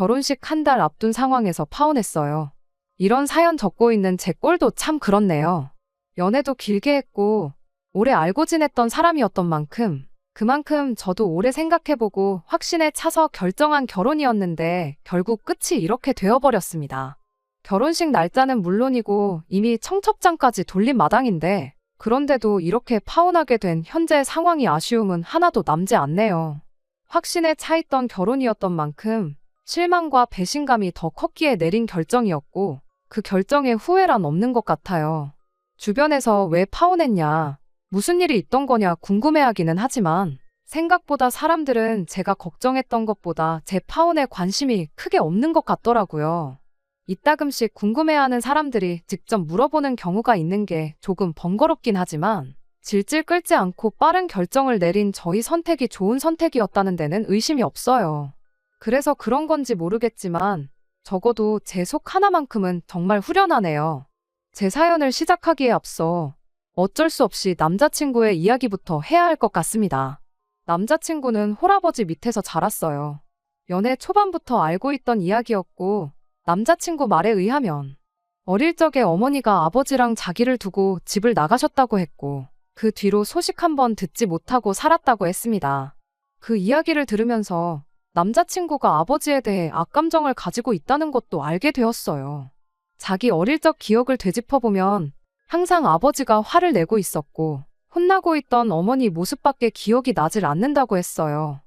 결혼식 한 달 앞둔 상황에서 파혼했어요. 이런 사연 적고 있는 제 꼴도 참 그렇네요. 연애도 길게 했고 오래 알고 지냈던 사람이었던 만큼 그만큼 저도 오래 생각해보고 확신에 차서 결정한 결혼이었는데 결국 끝이 이렇게 되어버렸습니다. 결혼식 날짜는 물론이고 이미 청첩장까지 돌린 마당인데 그런데도 이렇게 파혼하게 된 현재 상황이 아쉬움은 하나도 남지 않네요. 확신에 차있던 결혼이었던 만큼 실망과 배신감이 더 컸기에 내린 결정이었고 그 결정에 후회란 없는 것 같아요. 주변에서 왜 파혼했냐, 무슨 일이 있던 거냐 궁금해하기는 하지만 생각보다 사람들은 제가 걱정했던 것보다 제 파혼에 관심이 크게 없는 것 같더라고요. 이따금씩 궁금해하는 사람들이 직접 물어보는 경우가 있는 게 조금 번거롭긴 하지만 질질 끌지 않고 빠른 결정을 내린 저희 선택이 좋은 선택이었다는 데는 의심이 없어요. 그래서 그런 건지 모르겠지만 적어도 제 속 하나만큼은 정말 후련하네요. 제 사연을 시작하기에 앞서 어쩔 수 없이 남자친구의 이야기부터 해야 할 것 같습니다. 남자친구는 홀아버지 밑에서 자랐어요. 연애 초반부터 알고 있던 이야기였고 남자친구 말에 의하면 어릴 적에 어머니가 아버지랑 자기를 두고 집을 나가셨다고 했고 그 뒤로 소식 한번 듣지 못하고 살았다고 했습니다. 그 이야기를 들으면서 남자친구가 아버지에 대해 악감정을 가지고 있다는 것도 알게 되었어요. 자기 어릴 적 기억을 되짚어보면 항상 아버지가 화를 내고 있었고 혼나고 있던 어머니 모습밖에 기억이 나질 않는다고 했어요.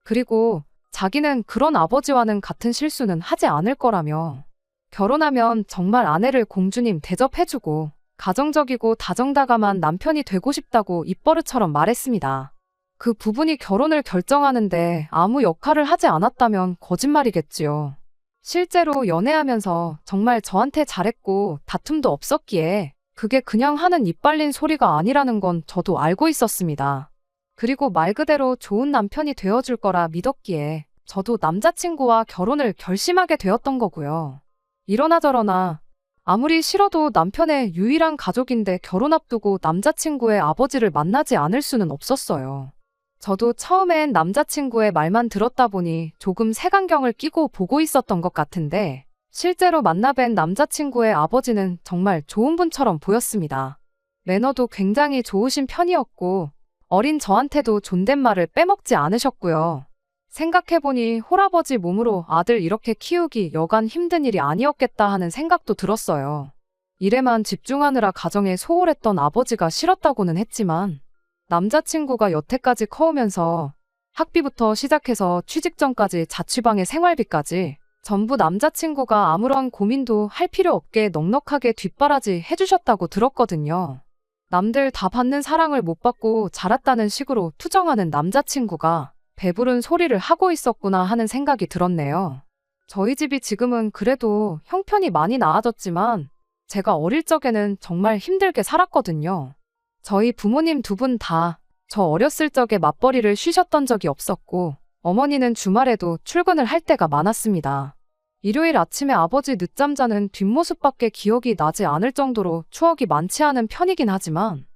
그리고 자기는 그런 아버지와는 같은 실수는 하지 않을 거라며 결혼하면 정말 아내를 공주님 대접해주고 가정적이고 다정다감한 남편이 되고 싶다고 입버릇처럼 말했습니다. 그 부분이 결혼을 결정하는데 아무 역할을 하지 않았다면 거짓말이겠지요. 실제로 연애하면서 정말 저한테 잘했고 다툼도 없었기에 그게 그냥 하는 입 발린 소리가 아니라는 건 저도 알고 있었습니다. 그리고 말 그대로 좋은 남편이 되어줄 거라 믿었기에 저도 남자친구와 결혼을 결심하게 되었던 거고요. 이러나 저러나 아무리 싫어도 남편의 유일한 가족인데 결혼 앞두고 남자친구의 아버지를 만나지 않을 수는 없었어요. 저도 처음엔 남자친구의 말만 들었다 보니 조금 색안경을 끼고 보고 있었던 것 같은데 실제로 만나뵌 남자친구의 아버지는 정말 좋은 분처럼 보였습니다. 매너도 굉장히 좋으신 편이었고 어린 저한테도 존댓말을 빼먹지 않으셨고요. 생각해보니 홀아버지 몸으로 아들 이렇게 키우기 여간 힘든 일이 아니었겠다 하는 생각도 들었어요. 일에만 집중하느라 가정에 소홀했던 아버지가 싫었다고는 했지만 남자친구가 여태까지 커오면서 학비부터 시작해서 취직 전까지 자취방의 생활비까지 전부 남자친구가 아무런 고민도 할 필요 없게 넉넉하게 뒷바라지 해주셨다고 들었거든요. 남들 다 받는 사랑을 못 받고 자랐다는 식으로 투정하는 남자친구가 배부른 소리를 하고 있었구나 하는 생각이 들었네요. 저희 집이 지금은 그래도 형편이 많이 나아졌지만 제가 어릴 적에는 정말 힘들게 살았거든요. 저희 부모님 두 분 다 저 어렸을 적에 맞벌이를 쉬셨던 적이 없었고 어머니는 주말에도 출근을 할 때가 많았습니다. 일요일 아침에 아버지 늦잠 자는 뒷모습밖에 기억이 나지 않을 정도로 추억이 많지 않은 편이긴 하지만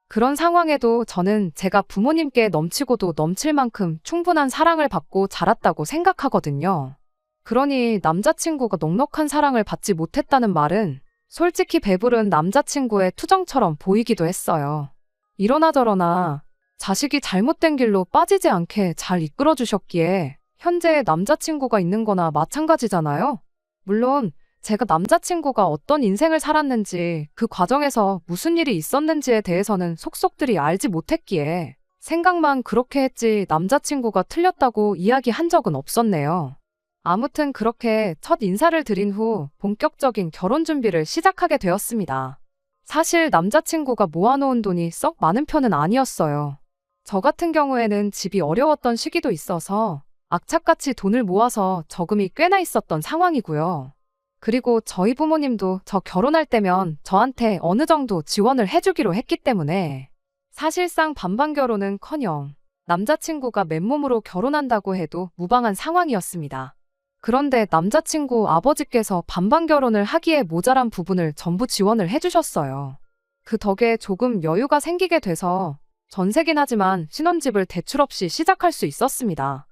그런 상황에도 저는 제가 부모님께 넘치고도 넘칠 만큼 충분한 사랑을 받고 자랐다고 생각하거든요. 그러니 남자친구가 넉넉한 사랑을 받지 못했다는 말은 솔직히 배부른 남자친구의 투정처럼 보이기도 했어요. 이러나 저러나 자식이 잘못된 길로 빠지지 않게 잘 이끌어주셨기에 현재의 남자친구가 있는 거나 마찬가지잖아요. 물론 제가 남자친구가 어떤 인생을 살았는지 그 과정에서 무슨 일이 있었는지에 대해서는 속속들이 알지 못했기에 생각만 그렇게 했지 남자친구가 틀렸다고 이야기한 적은 없었네요. 아무튼 그렇게 첫 인사를 드린 후 본격적인 결혼 준비를 시작하게 되었습니다. 사실 남자친구가 모아놓은 돈이 썩 많은 편은 아니었어요. 저 같은 경우에는 집이 어려웠던 시기도 있어서 악착같이 돈을 모아서 저금이 꽤나 있었던 상황이고요. 그리고 저희 부모님도 저 결혼할 때면 저한테 어느 정도 지원을 해주기로 했기 때문에 사실상 반반 결혼은커녕 남자친구가 맨몸으로 결혼한다고 해도 무방한 상황이었습니다. 그런데 남자친구 아버지께서 반반 결혼을 하기에 모자란 부분을 전부 지원을 해주셨어요. 그 덕에 조금 여유가 생기게 돼서 전세긴 하지만 신혼집을 대출 없이 시작할 수 있었습니다.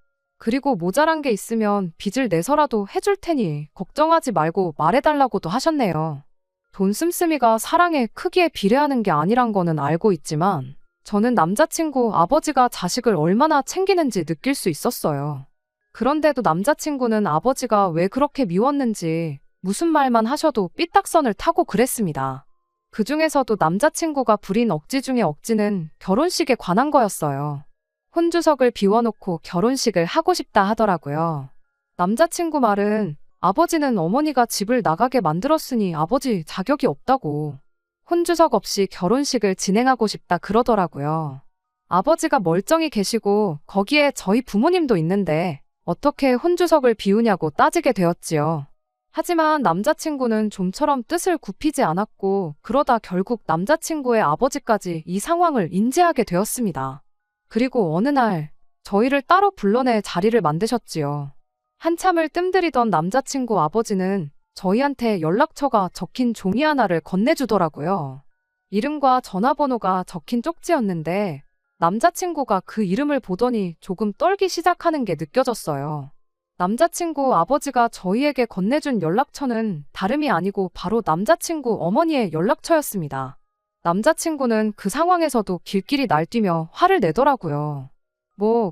그리고 모자란 게 있으면 빚을 내서라도 해줄 테니 걱정하지 말고 말해달라고도 하셨네요. 돈 씀씀이가 사랑의 크기에 비례하는 게 아니란 거는 알고 있지만 저는 남자친구 아버지가 자식을 얼마나 챙기는지 느낄 수 있었어요. 그런데도 남자친구는 아버지가 왜 그렇게 미웠는지 무슨 말만 하셔도 삐딱선을 타고 그랬습니다. 그 중에서도 남자친구가 부린 억지 중에 억지는 결혼식에 관한 거였어요. 혼주석을 비워놓고 결혼식을 하고 싶다 하더라고요. 남자친구 말은 아버지는 어머니가 집을 나가게 만들었으니 아버지 자격이 없다고. 혼주석 없이 결혼식을 진행하고 싶다 그러더라고요. 아버지가 멀쩡히 계시고 거기에 저희 부모님도 있는데 어떻게 혼주석을 비우냐고 따지게 되었지요. 하지만 남자친구는 좀처럼 뜻을 굽히지 않았고 그러다 결국 남자친구의 아버지까지 이 상황을 인지하게 되었습니다. 그리고 어느 날 저희를 따로 불러내 자리를 만드셨지요. 한참을 뜸들이던 남자친구 아버지는 저희한테 연락처가 적힌 종이 하나를 건네주더라고요. 이름과 전화번호가 적힌 쪽지였는데 남자친구가 그 이름을 보더니 조금 떨기 시작하는 게 느껴졌어요. 남자친구 아버지가 저희에게 건네준 연락처는 다름이 아니고 바로 남자친구 어머니의 연락처였습니다. 남자친구는 그 상황에서도 길길이 날뛰며 화를 내더라고요.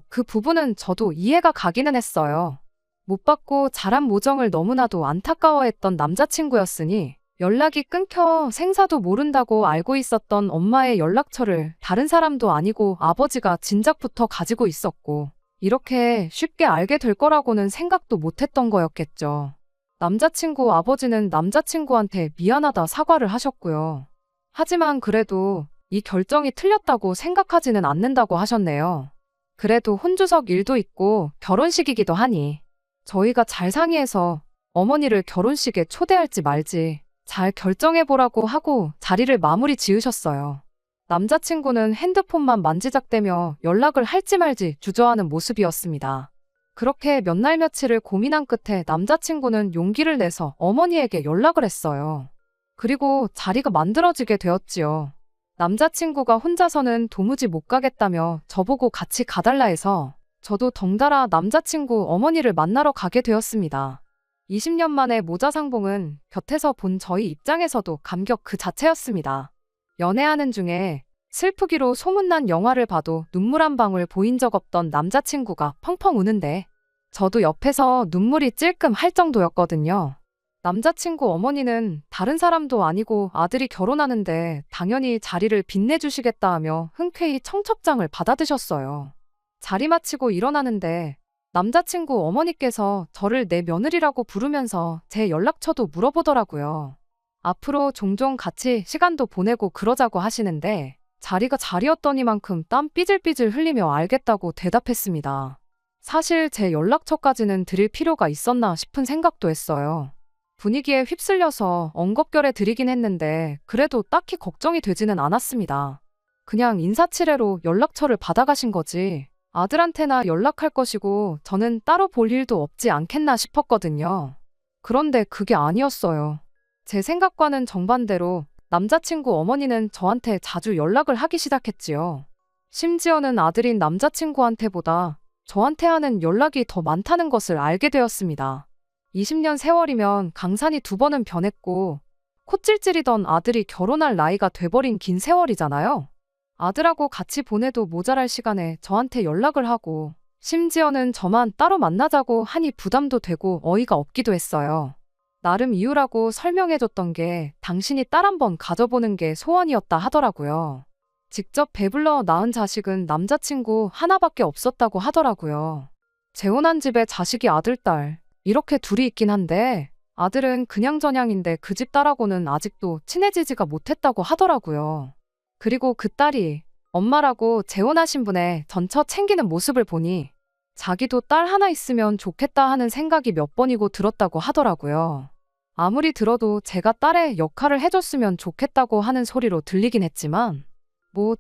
그 부분은 저도 이해가 가기는 했어요. 못 받고 자란 모정을 너무나도 안타까워했던 남자친구였으니 연락이 끊겨 생사도 모른다고 알고 있었던 엄마의 연락처를 다른 사람도 아니고 아버지가 진작부터 가지고 있었고 이렇게 쉽게 알게 될 거라고는 생각도 못했던 거였겠죠. 남자친구 아버지는 남자친구한테 미안하다 사과를 하셨고요. 하지만 그래도 이 결정이 틀렸다고 생각하지는 않는다고 하셨네요. 그래도 혼주석 일도 있고 결혼식이기도 하니 저희가 잘 상의해서 어머니를 결혼식에 초대할지 말지 잘 결정해보라고 하고 자리를 마무리 지으셨어요. 남자친구는 핸드폰만 만지작대며 연락을 할지 말지 주저하는 모습이었습니다. 그렇게 몇 날 며칠을 고민한 끝에 남자친구는 용기를 내서 어머니에게 연락을 했어요. 그리고 자리가 만들어지게 되었지요. 남자친구가 혼자서는 도무지 못 가겠다며 저보고 같이 가달라 해서 저도 덩달아 남자친구 어머니를 만나러 가게 되었습니다. 20년 만에 모자상봉은 곁에서 본 저희 입장에서도 감격 그 자체였습니다. 연애하는 중에 슬프기로 소문난 영화를 봐도 눈물 한 방울 보인 적 없던 남자친구가 펑펑 우는데 저도 옆에서 눈물이 찔끔 할 정도였거든요. 남자친구 어머니는 다른 사람도 아니고 아들이 결혼하는데 당연히 자리를 빛내주시겠다 하며 흔쾌히 청첩장을 받아드셨어요. 자리 마치고 일어나는데 남자친구 어머니께서 저를 내 며느리라고 부르면서 제 연락처도 물어보더라고요. 앞으로 종종 같이 시간도 보내고 그러자고 하시는데 자리가 자리였더니만큼 땀 삐질삐질 흘리며 알겠다고 대답했습니다. 사실 제 연락처까지는 드릴 필요가 있었나 싶은 생각도 했어요. 분위기에 휩쓸려서 엉겁결에 드리긴 했는데 그래도 딱히 걱정이 되지는 않았습니다. 그냥 인사치레로 연락처를 받아가신 거지 아들한테나 연락할 것이고 저는 따로 볼 일도 없지 않겠나 싶었거든요. 그런데 그게 아니었어요. 제 생각과는 정반대로 남자친구 어머니는 저한테 자주 연락을 하기 시작했지요. 심지어는 아들인 남자친구한테보다 저한테 하는 연락이 더 많다는 것을 알게 되었습니다. 20년 세월이면 강산이 2번은 변했고 콧질질이던 아들이 결혼할 나이가 돼버린 긴 세월이잖아요. 아들하고 같이 보내도 모자랄 시간에 저한테 연락을 하고 심지어는 저만 따로 만나자고 하니 부담도 되고 어이가 없기도 했어요. 나름 이유라고 설명해줬던 게 당신이 딸 한번 가져보는 게 소원이었다 하더라고요. 직접 배불러 낳은 자식은 남자친구 하나밖에 없었다고 하더라고요. 재혼한 집에 자식이 아들, 딸 이렇게 둘이 있긴 한데 아들은 그냥저냥인데 그 집 딸하고는 아직도 친해지지가 못했다고 하더라고요. 그리고 그 딸이 엄마라고 재혼하신 분의 전처 챙기는 모습을 보니 자기도 딸 하나 있으면 좋겠다 하는 생각이 몇 번이고 들었다고 하더라고요. 아무리 들어도 제가 딸의 역할을 해줬으면 좋겠다고 하는 소리로 들리긴 했지만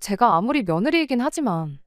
제가 아무리 며느리이긴 하지만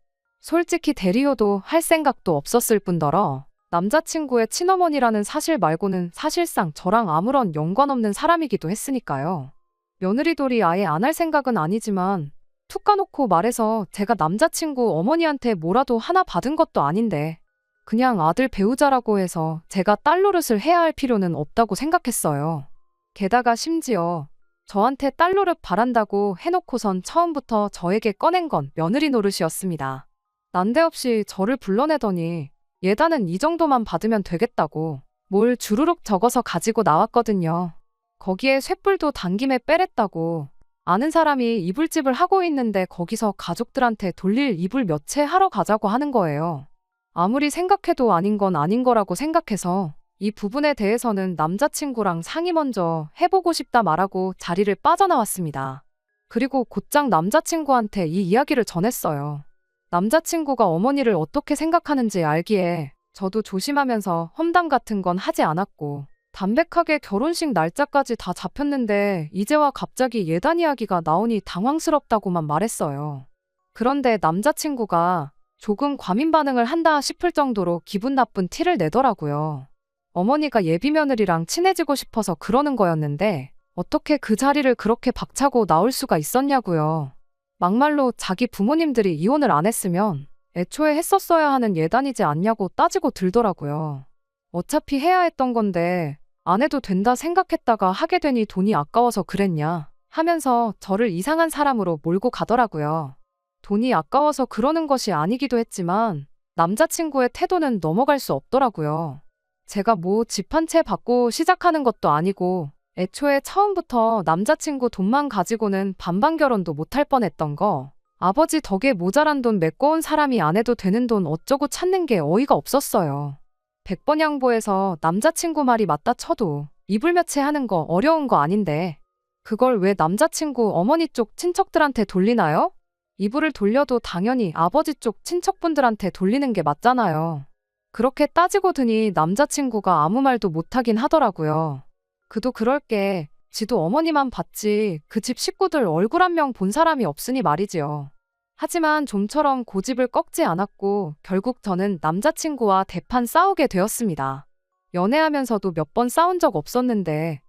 솔직히 대리효도 할 생각도 없었을 뿐더러 남자친구의 친어머니라는 사실 말고는 사실상 저랑 아무런 연관없는 사람이기도 했으니까요. 며느리돌이 아예 안 할 생각은 아니지만 툭 까놓고 말해서 제가 남자친구 어머니한테 뭐라도 하나 받은 것도 아닌데 그냥 아들 배우자라고 해서 제가 딸 노릇을 해야 할 필요는 없다고 생각했어요. 게다가 심지어 저한테 딸 노릇 바란다고 해놓고선 처음부터 저에게 꺼낸 건 며느리 노릇이었습니다. 난데없이 저를 불러내더니 예단은 이 정도만 받으면 되겠다고 뭘 주르륵 적어서 가지고 나왔거든요. 거기에 쇳불도 당김에 빼랬다고. 아는 사람이 이불집을 하고 있는데 거기서 가족들한테 돌릴 이불 몇 채 하러 가자고 하는 거예요. 아무리 생각해도 아닌 건 아닌 거라고 생각해서 이 부분에 대해서는 남자친구랑 상의 먼저 해보고 싶다 말하고 자리를 빠져나왔습니다. 그리고 곧장 남자친구한테 이 이야기를 전했어요. 남자친구가 어머니를 어떻게 생각하는지 알기에 저도 조심하면서 험담 같은 건 하지 않았고 담백하게 결혼식 날짜까지 다 잡혔는데 이제와 갑자기 예단 이야기가 나오니 당황스럽다고만 말했어요. 그런데 남자친구가 조금 과민 반응을 한다 싶을 정도로 기분 나쁜 티를 내더라고요. 어머니가 예비 며느리랑 친해지고 싶어서 그러는 거였는데 어떻게 그 자리를 그렇게 박차고 나올 수가 있었냐고요. 막말로 자기 부모님들이 이혼을 안 했으면 애초에 했었어야 하는 예단이지 않냐고 따지고 들더라고요. 어차피 해야 했던 건데 안 해도 된다 생각했다가 하게 되니 돈이 아까워서 그랬냐 하면서 저를 이상한 사람으로 몰고 가더라고요. 돈이 아까워서 그러는 것이 아니기도 했지만 남자친구의 태도는 넘어갈 수 없더라고요. 제가 뭐 집 한 채 받고 시작하는 것도 아니고 애초에 처음부터 남자친구 돈만 가지고는 반반 결혼도 못할 뻔했던 거. 아버지 덕에 모자란 돈 메꿔온 사람이 안 해도 되는 돈 어쩌고 찾는 게 어이가 없었어요. 100번 양보해서 남자친구 말이 맞다 쳐도 이불 몇 채 하는 거 어려운 거 아닌데 그걸 왜 남자친구 어머니 쪽 친척들한테 돌리나요? 이불을 돌려도 당연히 아버지 쪽 친척분들한테 돌리는 게 맞잖아요. 그렇게 따지고 드니 남자친구가 아무 말도 못하긴 하더라고요. 그도 그럴 게 지도 어머니만 봤지 그 집 식구들 얼굴 한 명 본 사람이 없으니 말이지요. 하지만 좀처럼 고집을 꺾지 않았고 결국 저는 남자친구와 대판 싸우게 되었습니다. 연애하면서도 몇 번 싸운 적 없었는데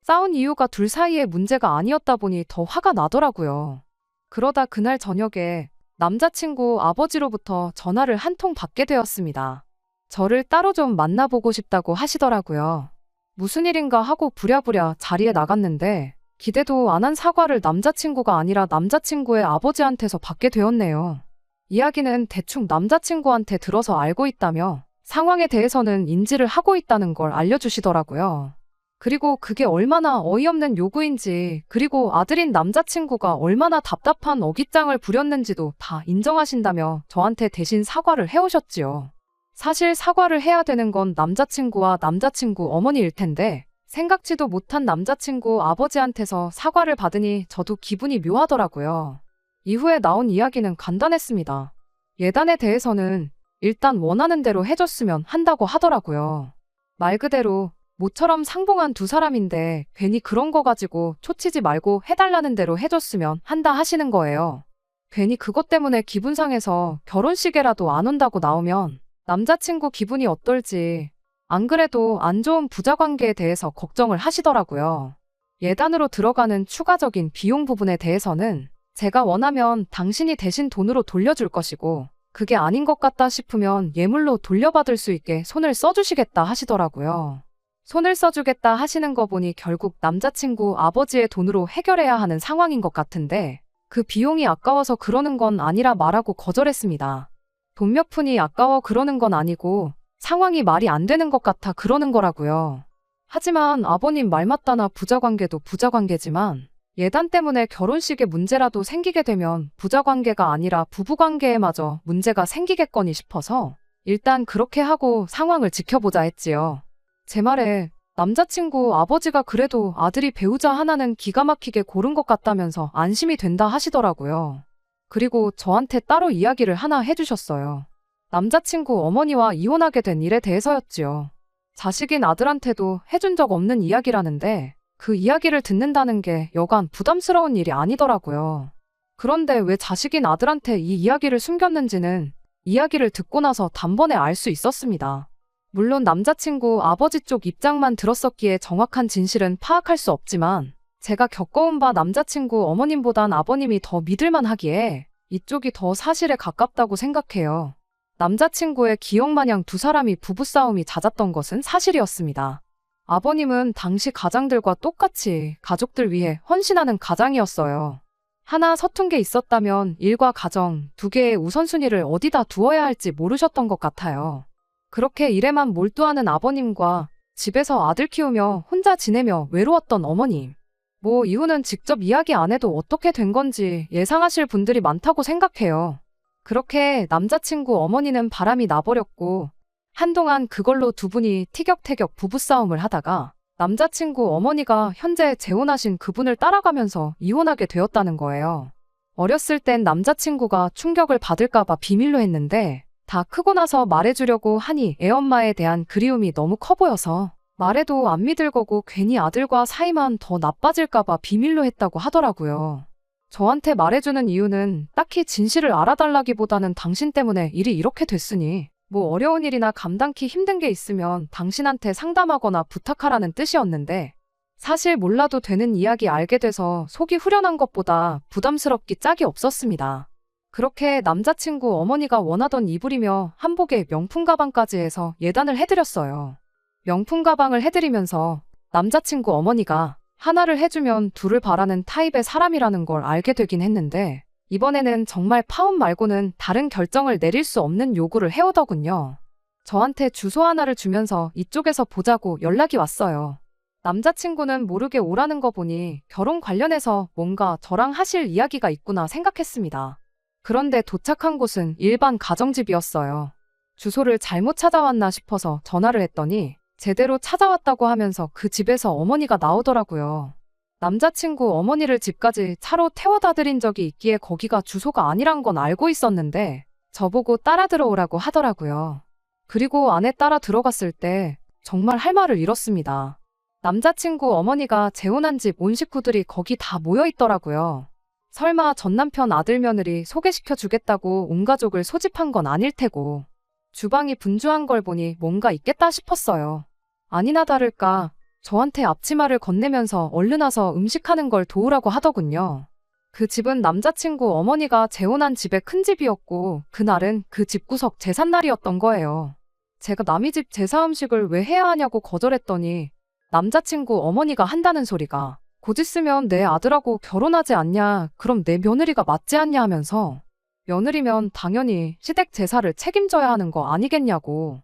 싸운 이유가 둘 사이의 문제가 아니었다 보니 더 화가 나더라고요. 그러다 그날 저녁에 남자친구 아버지로부터 전화를 한 통 받게 되었습니다. 저를 따로 좀 만나보고 싶다고 하시더라고요. 무슨 일인가 하고 부랴부랴 자리에 나갔는데 기대도 안 한 사과를 남자친구가 아니라 남자친구의 아버지한테서 받게 되었네요. 이야기는 대충 남자친구한테 들어서 알고 있다며 상황에 대해서는 인지를 하고 있다는 걸 알려주시더라고요. 그리고 그게 얼마나 어이없는 요구인지 그리고 아들인 남자친구가 얼마나 답답한 어깃장을 부렸는지도 다 인정하신다며 저한테 대신 사과를 해오셨지요. 사실 사과를 해야 되는 건 남자친구와 남자친구 어머니일 텐데 생각지도 못한 남자친구 아버지한테서 사과를 받으니 저도 기분이 묘하더라고요. 이후에 나온 이야기는 간단했습니다. 예단에 대해서는 일단 원하는 대로 해줬으면 한다고 하더라고요. 말 그대로 모처럼 상봉한 두 사람인데 괜히 그런 거 가지고 초치지 말고 해달라는 대로 해줬으면 한다 하시는 거예요. 괜히 그것 때문에 기분 상해서 결혼식에라도 안 온다고 나오면 남자친구 기분이 어떨지 안 그래도 안 좋은 부자관계에 대해서 걱정을 하시더라고요. 예단으로 들어가는 추가적인 비용 부분에 대해서는 제가 원하면 당신이 대신 돈으로 돌려줄 것이고 그게 아닌 것 같다 싶으면 예물로 돌려받을 수 있게 손을 써주시겠다 하시더라고요. 손을 써주겠다 하시는 거 보니 결국 남자친구 아버지의 돈으로 해결해야 하는 상황인 것 같은데 그 비용이 아까워서 그러는 건 아니라 말하고 거절했습니다. 돈 몇 푼이 아까워 그러는 건 아니고 상황이 말이 안 되는 것 같아 그러는 거라고요. 하지만 아버님 말 맞다나 부자관계도 부자관계지만 예단 때문에 결혼식에 문제라도 생기게 되면 부자관계가 아니라 부부관계에마저 문제가 생기겠거니 싶어서 일단 그렇게 하고 상황을 지켜보자 했지요. 제 말에 남자친구 아버지가 그래도 아들이 배우자 하나는 기가 막히게 고른 것 같다면서 안심이 된다 하시더라고요. 그리고 저한테 따로 이야기를 하나 해주셨어요. 남자친구 어머니와 이혼하게 된 일에 대해서였지요. 자식인 아들한테도 해준 적 없는 이야기라는데 그 이야기를 듣는다는 게 여간 부담스러운 일이 아니더라고요. 그런데 왜 자식인 아들한테 이 이야기를 숨겼는지는 이야기를 듣고 나서 단번에 알 수 있었습니다. 물론 남자친구 아버지 쪽 입장만 들었었기에 정확한 진실은 파악할 수 없지만 제가 겪어온 바 남자친구 어머님보단 아버님이 더 믿을만 하기에 이쪽이 더 사실에 가깝다고 생각해요. 남자친구의 기억마냥 두 사람이 부부싸움이 잦았던 것은 사실이었습니다. 아버님은 당시 가장들과 똑같이 가족들 위해 헌신하는 가장이었어요. 하나 서툰 게 있었다면 일과 가정 두 개의 우선순위를 어디다 두어야 할지 모르셨던 것 같아요. 그렇게 일에만 몰두하는 아버님과 집에서 아들 키우며 혼자 지내며 외로웠던 어머님. 뭐 이유는 직접 이야기 안 해도 어떻게 된 건지 예상하실 분들이 많다고 생각해요. 그렇게 남자친구 어머니는 바람이 나버렸고 한동안 그걸로 두 분이 티격태격 부부싸움을 하다가 남자친구 어머니가 현재 재혼하신 그분을 따라가면서 이혼하게 되었다는 거예요. 어렸을 땐 남자친구가 충격을 받을까봐 비밀로 했는데 다 크고 나서 말해주려고 하니 애엄마에 대한 그리움이 너무 커 보여서 말해도 안 믿을 거고 괜히 아들과 사이만 더 나빠질까봐 비밀로 했다고 하더라고요. 저한테 말해주는 이유는 딱히 진실을 알아달라기보다는 당신 때문에 일이 이렇게 됐으니 뭐 어려운 일이나 감당키 힘든 게 있으면 당신한테 상담하거나 부탁하라는 뜻이었는데 사실 몰라도 되는 이야기 알게 돼서 속이 후련한 것보다 부담스럽기 짝이 없었습니다. 그렇게 남자친구 어머니가 원하던 이불이며 한복에 명품 가방까지 해서 예단을 해드렸어요. 명품 가방을 해드리면서 남자친구 어머니가 하나를 해주면 둘을 바라는 타입의 사람이라는 걸 알게 되긴 했는데 이번에는 정말 파혼 말고는 다른 결정을 내릴 수 없는 요구를 해오더군요. 저한테 주소 하나를 주면서 이쪽에서 보자고 연락이 왔어요. 남자친구는 모르게 오라는 거 보니 결혼 관련해서 뭔가 저랑 하실 이야기가 있구나 생각했습니다. 그런데 도착한 곳은 일반 가정집이었어요. 주소를 잘못 찾아왔나 싶어서 전화를 했더니 제대로 찾아왔다고 하면서 그 집에서 어머니가 나오더라고요. 남자친구 어머니를 집까지 차로 태워다 드린 적이 있기에 거기가 주소가 아니란 건 알고 있었는데 저보고 따라 들어오라고 하더라고요. 그리고 안에 따라 들어갔을 때 정말 할 말을 잃었습니다. 남자친구 어머니가 재혼한 집 온 식구들이 거기 다 모여 있더라고요. 설마 전 남편 아들 며느리 소개시켜 주겠다고 온 가족을 소집한 건 아닐 테고 주방이 분주한 걸 보니 뭔가 있겠다 싶었어요. 아니나 다를까 저한테 앞치마를 건네면서 얼른 와서 음식하는 걸 도우라고 하더군요. 그 집은 남자친구 어머니가 재혼한 집의 큰 집이었고 그날은 그 집구석 제삿날이었던 거예요. 제가 남의 집 제사 음식을 왜 해야 하냐고 거절했더니 남자친구 어머니가 한다는 소리가 곧 있으면 내 아들하고 결혼하지 않냐, 그럼 내 며느리가 맞지 않냐 하면서 며느리면 당연히 시댁 제사를 책임져야 하는 거 아니겠냐고.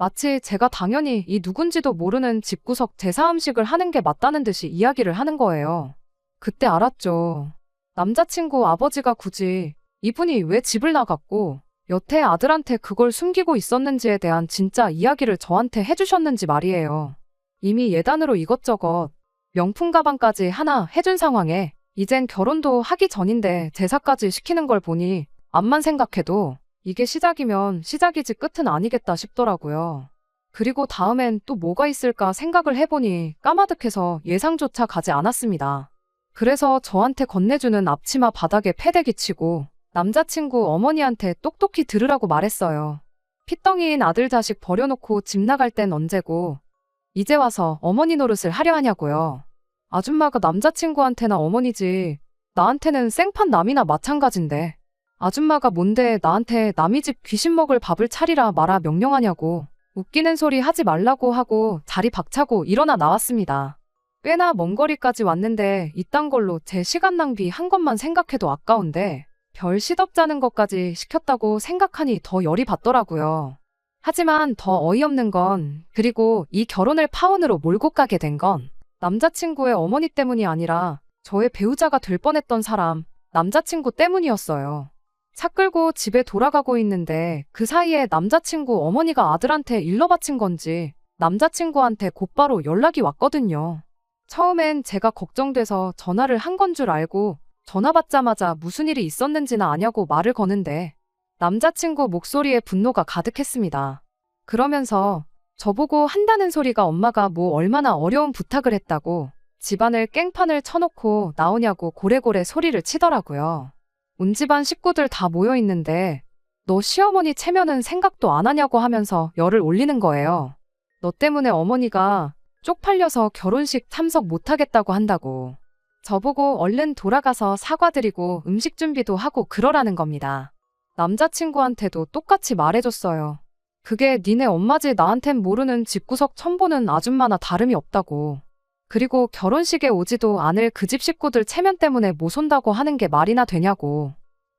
마치 제가 당연히 이 누군지도 모르는 집구석 제사 음식을 하는 게 맞다는 듯이 이야기를 하는 거예요. 그때 알았죠. 남자친구 아버지가 굳이 이분이 왜 집을 나갔고 여태 아들한테 그걸 숨기고 있었는지에 대한 진짜 이야기를 저한테 해주셨는지 말이에요. 이미 예단으로 이것저것 명품 가방까지 하나 해준 상황에 이젠 결혼도 하기 전인데 제사까지 시키는 걸 보니 암만 생각해도 이게 시작이면 시작이지 끝은 아니겠다 싶더라고요. 그리고 다음엔 또 뭐가 있을까 생각을 해보니 까마득해서 예상조차 가지 않았습니다. 그래서 저한테 건네주는 앞치마 바닥에 패대기 치고 남자친구 어머니한테 똑똑히 들으라고 말했어요. 핏덩이인 아들 자식 버려놓고 집 나갈 땐 언제고 이제 와서 어머니 노릇을 하려 하냐고요. 아줌마가 남자친구한테나 어머니지 나한테는 생판 남이나 마찬가지인데 아줌마가 뭔데 나한테 남이 집 귀신 먹을 밥을 차리라 마라 명령하냐고. 웃기는 소리 하지 말라고 하고 자리 박차고 일어나 나왔습니다. 꽤나 먼 거리까지 왔는데 이딴 걸로 제 시간 낭비 한 것만 생각해도 아까운데 별 시덥잖은 것까지 시켰다고 생각하니 더 열이 받더라고요. 하지만 더 어이없는 건 그리고 이 결혼을 파혼으로 몰고 가게 된 건 남자친구의 어머니 때문이 아니라 저의 배우자가 될 뻔했던 사람 남자친구 때문이었어요. 차 끌고 집에 돌아가고 있는데 그 사이에 남자친구 어머니가 아들한테 일러 바친 건지 남자친구한테 곧바로 연락이 왔거든요. 처음엔 제가 걱정돼서 전화를 한 건 줄 알고 전화 받자마자 무슨 일이 있었는지나 아냐고 말을 거는데 남자친구 목소리에 분노가 가득했습니다. 그러면서 저보고 한다는 소리가 엄마가 뭐 얼마나 어려운 부탁을 했다고 집안을 깽판을 쳐놓고 나오냐고 고래고래 소리를 치더라고요. 온 집안 식구들 다 모여 있는데 너 시어머니 체면은 생각도 안 하냐고 하면서 열을 올리는 거예요. 너 때문에 어머니가 쪽팔려서 결혼식 참석 못하겠다고 한다고. 저보고 얼른 돌아가서 사과드리고 음식 준비도 하고 그러라는 겁니다. 남자친구한테도 똑같이 말해줬어요. 그게 니네 엄마지 나한텐 모르는 집구석 첨보는 아줌마나 다름이 없다고. 그리고 결혼식에 오지도 않을 그 집 식구들 체면 때문에 못 온다고 하는 게 말이나 되냐고.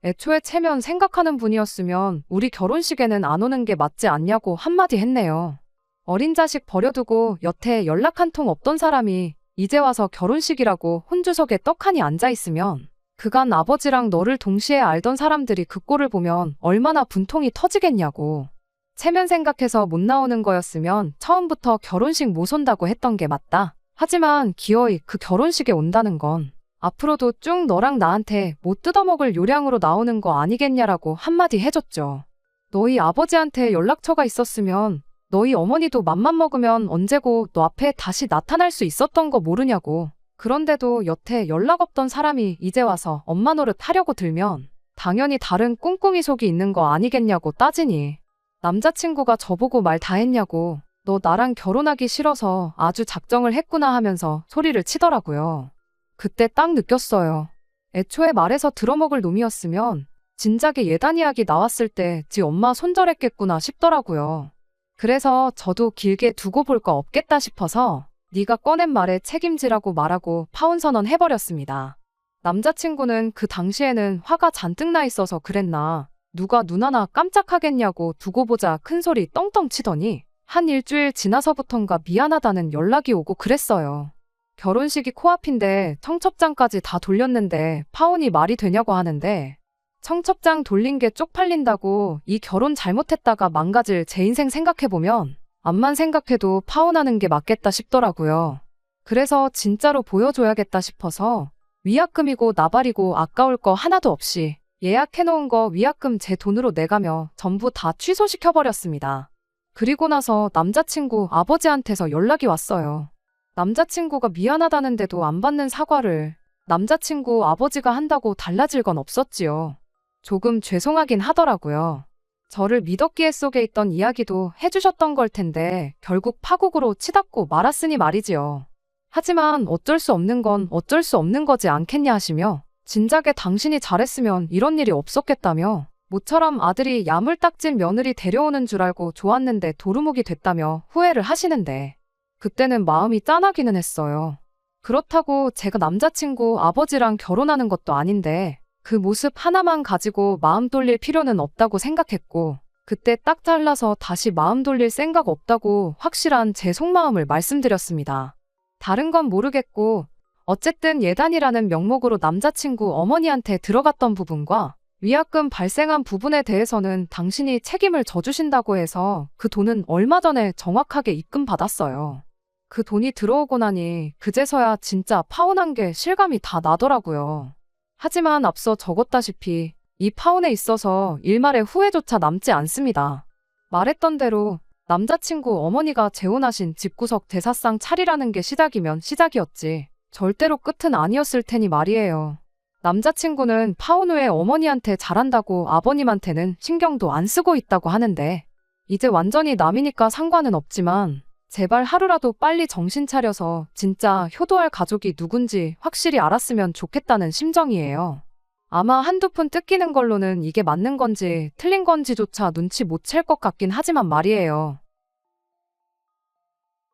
애초에 체면 생각하는 분이었으면 우리 결혼식에는 안 오는 게 맞지 않냐고 한마디 했네요. 어린 자식 버려두고 여태 연락 한 통 없던 사람이 이제 와서 결혼식이라고 혼주석에 떡하니 앉아있으면 그간 아버지랑 너를 동시에 알던 사람들이 그 꼴을 보면 얼마나 분통이 터지겠냐고. 체면 생각해서 못 나오는 거였으면 처음부터 결혼식 못 온다고 했던 게 맞다. 하지만 기어이 그 결혼식에 온다는 건 앞으로도 쭉 너랑 나한테 못 뜯어먹을 요량으로 나오는 거 아니겠냐라고 한마디 해줬죠. 너희 아버지한테 연락처가 있었으면 너희 어머니도 맘만 먹으면 언제고 너 앞에 다시 나타날 수 있었던 거 모르냐고. 그런데도 여태 연락 없던 사람이 이제 와서 엄마 노릇 하려고 들면 당연히 다른 꿍꿍이 속이 있는 거 아니겠냐고 따지니. 남자친구가 저보고 말 다 했냐고. 너 나랑 결혼하기 싫어서 아주 작정을 했구나 하면서 소리를 치더라고요. 그때 딱 느꼈어요. 애초에 말해서 들어먹을 놈이었으면 진작에 예단 이야기 나왔을 때 지 엄마 손절했겠구나 싶더라고요. 그래서 저도 길게 두고 볼 거 없겠다 싶어서 네가 꺼낸 말에 책임지라고 말하고 파혼 선언 해버렸습니다. 남자친구는 그 당시에는 화가 잔뜩 나 있어서 그랬나 누가 눈 하나 깜짝하겠냐고 두고 보자 큰 소리 떵떵 치더니 한 일주일 지나서부턴가 미안하다는 연락이 오고 그랬어요. 결혼식이 코앞인데 청첩장까지 다 돌렸는데 파혼이 말이 되냐고 하는데 청첩장 돌린 게 쪽팔린다고 이 결혼 잘못했다가 망가질 제 인생 생각해보면 암만 생각해도 파혼하는 게 맞겠다 싶더라고요. 그래서 진짜로 보여줘야겠다 싶어서 위약금이고 나발이고 아까울 거 하나도 없이 예약해놓은 거 위약금 제 돈으로 내가며 전부 다 취소시켜버렸습니다. 그리고 나서 남자친구 아버지한테서 연락이 왔어요. 남자친구가 미안하다는데도 안 받는 사과를 남자친구 아버지가 한다고 달라질 건 없었지요. 조금 죄송하긴 하더라고요. 저를 미덕기에 속에 있던 이야기도 해주셨던 걸 텐데 결국 파국으로 치닫고 말았으니 말이지요. 하지만 어쩔 수 없는 건 어쩔 수 없는 거지 않겠냐 하시며 진작에 당신이 잘했으면 이런 일이 없었겠다며 모처럼 아들이 야물딱진 며느리 데려오는 줄 알고 좋았는데 도루묵이 됐다며 후회를 하시는데 그때는 마음이 짠하기는 했어요. 그렇다고 제가 남자친구 아버지랑 결혼하는 것도 아닌데 그 모습 하나만 가지고 마음 돌릴 필요는 없다고 생각했고 그때 딱 잘라서 다시 마음 돌릴 생각 없다고 확실한 제 속마음을 말씀드렸습니다. 다른 건 모르겠고 어쨌든 예단이라는 명목으로 남자친구 어머니한테 들어갔던 부분과 위약금 발생한 부분에 대해서는 당신이 책임을 져주신다고 해서 그 돈은 얼마 전에 정확하게 입금받았어요. 그 돈이 들어오고 나니 그제서야 진짜 파혼한 게 실감이 다 나더라고요. 하지만 앞서 적었다시피 이 파혼에 있어서 일말의 후회조차 남지 않습니다. 말했던 대로 남자친구 어머니가 재혼하신 집구석 대사상 차리라는 게 시작이면 시작이었지 절대로 끝은 아니었을 테니 말이에요. 남자친구는 파혼 후에 어머니한테 잘한다고 아버님한테는 신경도 안 쓰고 있다고 하는데 이제 완전히 남이니까 상관은 없지만 제발 하루라도 빨리 정신 차려서 진짜 효도할 가족이 누군지 확실히 알았으면 좋겠다는 심정이에요. 아마 한두 푼 뜯기는 걸로는 이게 맞는 건지 틀린 건지조차 눈치 못 챌 것 같긴 하지만 말이에요.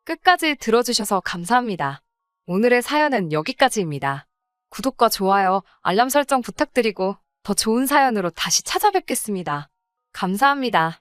끝까지 들어주셔서 감사합니다. 오늘의 사연은 여기까지입니다. 구독과 좋아요, 알람 설정 부탁드리고 더 좋은 사연으로 다시 찾아뵙겠습니다. 감사합니다.